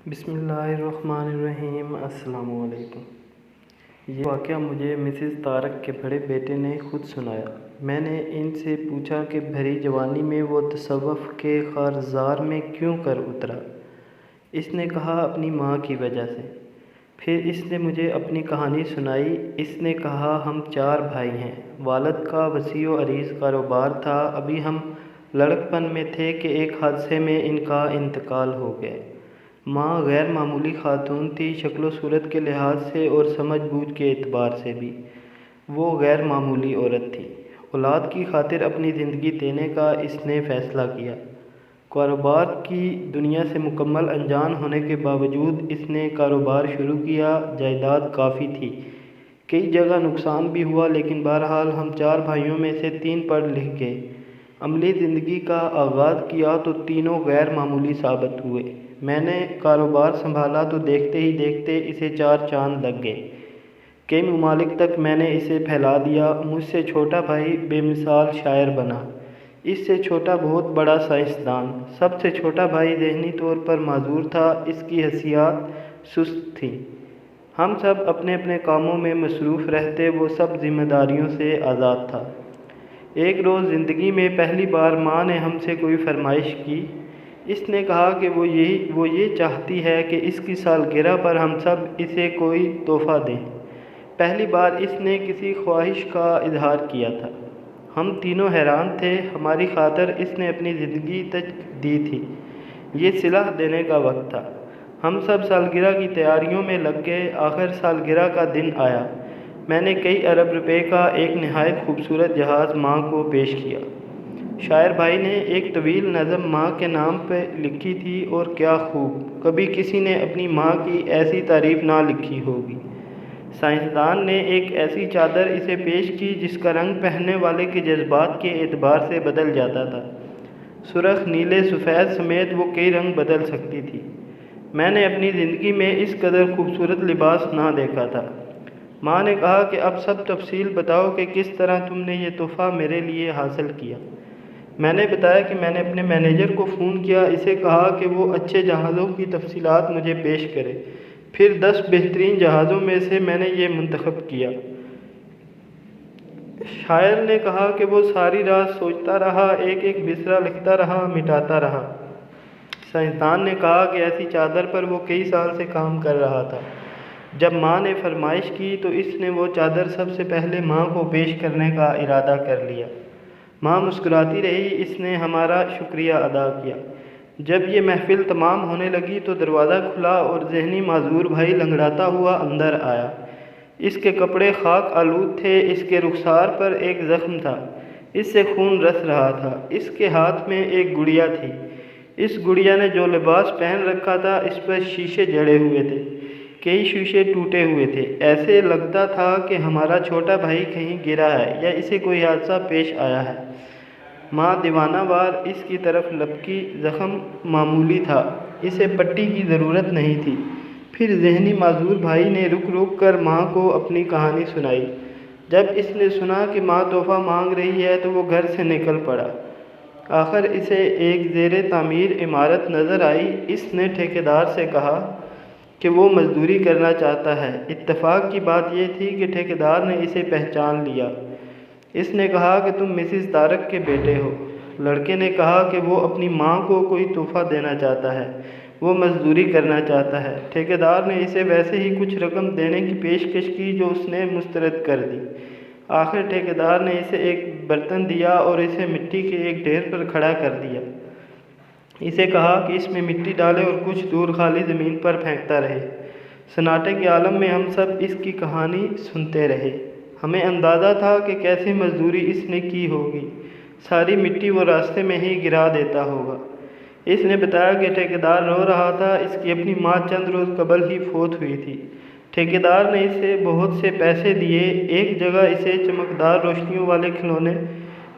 بسم اللہ الرحمن الرحیم۔ السلام علیکم۔ یہ واقعہ مجھے مسز طارق کے بڑے بیٹے نے خود سنایا۔ میں نے ان سے پوچھا کہ بھری جوانی میں وہ تصوف کے خارزار میں کیوں کر اترا۔ اس نے کہا اپنی ماں کی وجہ سے۔ پھر اس نے مجھے اپنی کہانی سنائی۔ اس نے کہا ہم 4 بھائی ہیں۔ والد کا وسیع و عریض کاروبار تھا۔ ابھی ہم لڑکپن میں تھے کہ ایک حادثے میں ان کا انتقال ہو گیا۔ ماں غیر معمولی خاتون تھی، شکل و صورت کے لحاظ سے اور سمجھ بوجھ کے اعتبار سے بھی وہ غیر معمولی عورت تھی۔ اولاد کی خاطر اپنی زندگی دینے کا اس نے فیصلہ کیا۔ کاروبار کی دنیا سے مکمل انجان ہونے کے باوجود اس نے کاروبار شروع کیا۔ جائیداد کافی تھی، کئی جگہ نقصان بھی ہوا، لیکن بہرحال ہم 4 بھائیوں میں سے 3 پڑھ لکھ گئے۔ عملی زندگی کا آغاز کیا تو تینوں غیر معمولی ثابت ہوئے۔ میں نے کاروبار سنبھالا تو دیکھتے ہی دیکھتے اسے 4 چاند لگ گئے۔ کئی ممالک تک میں نے اسے پھیلا دیا۔ مجھ سے چھوٹا بھائی بے مثال شاعر بنا، اس سے چھوٹا بہت بڑا سائنسدان۔ سب سے چھوٹا بھائی ذہنی طور پر معذور تھا، اس کی حیثیت سست تھی۔ ہم سب اپنے اپنے کاموں میں مصروف رہتے، وہ سب ذمہ داریوں سے آزاد تھا۔ ایک روز زندگی میں پہلی بار ماں نے ہم سے کوئی فرمائش کی۔ اس نے کہا کہ وہ یہ چاہتی ہے کہ اس کی سالگرہ پر ہم سب اسے کوئی تحفہ دیں۔ پہلی بار اس نے کسی خواہش کا اظہار کیا تھا۔ ہم تینوں حیران تھے۔ ہماری خاطر اس نے اپنی زندگی تک دی تھی۔ یہ صلہ دینے کا وقت تھا۔ ہم سب سالگرہ کی تیاریوں میں لگ گئے۔ آخر سالگرہ کا دن آیا۔ میں نے کئی ارب روپے کا ایک نہایت خوبصورت جہاز ماں کو پیش کیا۔ شاعر بھائی نے ایک طویل نظم ماں کے نام پہ لکھی تھی، اور کیا خوب! کبھی کسی نے اپنی ماں کی ایسی تعریف نہ لکھی ہوگی۔ سائنسدان نے ایک ایسی چادر اسے پیش کی جس کا رنگ پہننے والے کے جذبات کے اعتبار سے بدل جاتا تھا۔ سرخ، نیلے، سفید سمیت وہ کئی رنگ بدل سکتی تھی۔ میں نے اپنی زندگی میں اس قدر خوبصورت لباس نہ دیکھا تھا۔ ماں نے کہا کہ اب سب تفصیل بتاؤ کہ کس طرح تم نے یہ تحفہ میرے لیے حاصل کیا۔ میں نے بتایا کہ میں نے اپنے مینیجر کو فون کیا، اسے کہا کہ وہ اچھے جہازوں کی تفصیلات مجھے پیش کرے۔ پھر 10 بہترین جہازوں میں سے میں نے یہ منتخب کیا۔ شاعر نے کہا کہ وہ ساری رات سوچتا رہا، ایک ایک مصرع لکھتا رہا، مٹاتا رہا۔ سائنسدان نے کہا کہ ایسی چادر پر وہ کئی سال سے کام کر رہا تھا۔ جب ماں نے فرمائش کی تو اس نے وہ چادر سب سے پہلے ماں کو پیش کرنے کا ارادہ کر لیا۔ ماں مسکراتی رہی۔ اس نے ہمارا شکریہ ادا کیا۔ جب یہ محفل تمام ہونے لگی تو دروازہ کھلا اور ذہنی معذور بھائی لنگڑاتا ہوا اندر آیا۔ اس کے کپڑے خاک آلود تھے، اس کے رخسار پر ایک زخم تھا، اس سے خون رس رہا تھا۔ اس کے ہاتھ میں ایک گڑیا تھی۔ اس گڑیا نے جو لباس پہن رکھا تھا اس پر شیشے جڑے ہوئے تھے، کئی شیشے ٹوٹے ہوئے تھے۔ ایسے لگتا تھا کہ ہمارا چھوٹا بھائی کہیں گرا ہے یا اسے کوئی حادثہ پیش آیا ہے۔ ماں دیوانہ وار اس کی طرف لپکی۔ زخم معمولی تھا، اسے پٹی کی ضرورت نہیں تھی۔ پھر ذہنی معذور بھائی نے رک رک کر ماں کو اپنی کہانی سنائی۔ جب اس نے سنا کہ ماں تحفہ مانگ رہی ہے تو وہ گھر سے نکل پڑا۔ آخر اسے ایک زیر تعمیر عمارت نظر آئی۔ اس نے ٹھیکیدار سے کہا کہ وہ مزدوری کرنا چاہتا ہے۔ اتفاق کی بات یہ تھی کہ ٹھیکیدار نے اسے پہچان لیا۔ اس نے کہا کہ تم مسز طارق کے بیٹے ہو۔ لڑکے نے کہا کہ وہ اپنی ماں کو کوئی تحفہ دینا چاہتا ہے، وہ مزدوری کرنا چاہتا ہے۔ ٹھیکیدار نے اسے ویسے ہی کچھ رقم دینے کی پیشکش کی جو اس نے مسترد کر دی۔ آخر ٹھیکیدار نے اسے ایک برتن دیا اور اسے مٹی کے ایک ڈھیر پر کھڑا کر دیا۔ اسے کہا کہ اس میں مٹی ڈالے اور کچھ دور خالی زمین پر پھینکتا رہے۔ سناٹے کے عالم میں ہم سب اس کی کہانی سنتے رہے۔ ہمیں اندازہ تھا کہ کیسی مزدوری اس نے کی ہوگی، ساری مٹی وہ راستے میں ہی گرا دیتا ہوگا۔ اس نے بتایا کہ ٹھیکیدار رو رہا تھا، اس کی اپنی ماں چند روز قبل ہی فوت ہوئی تھی۔ ٹھیکیدار نے اسے بہت سے پیسے دیے۔ ایک جگہ اسے چمکدار روشنیوں والے کھلونے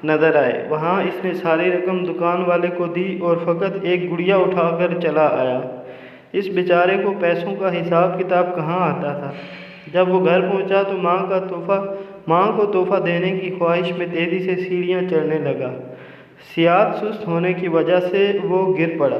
نظر آئے، وہاں اس نے ساری رقم دکان والے کو دی اور فقط ایک گڑیا اٹھا کر چلا آیا۔ اس بیچارے کو پیسوں کا حساب کتاب کہاں آتا تھا۔ جب وہ گھر پہنچا تو ماں کو تحفہ دینے کی خواہش میں تیزی سے سیڑھیاں چڑھنے لگا۔ صحت سست ہونے کی وجہ سے وہ گر پڑا۔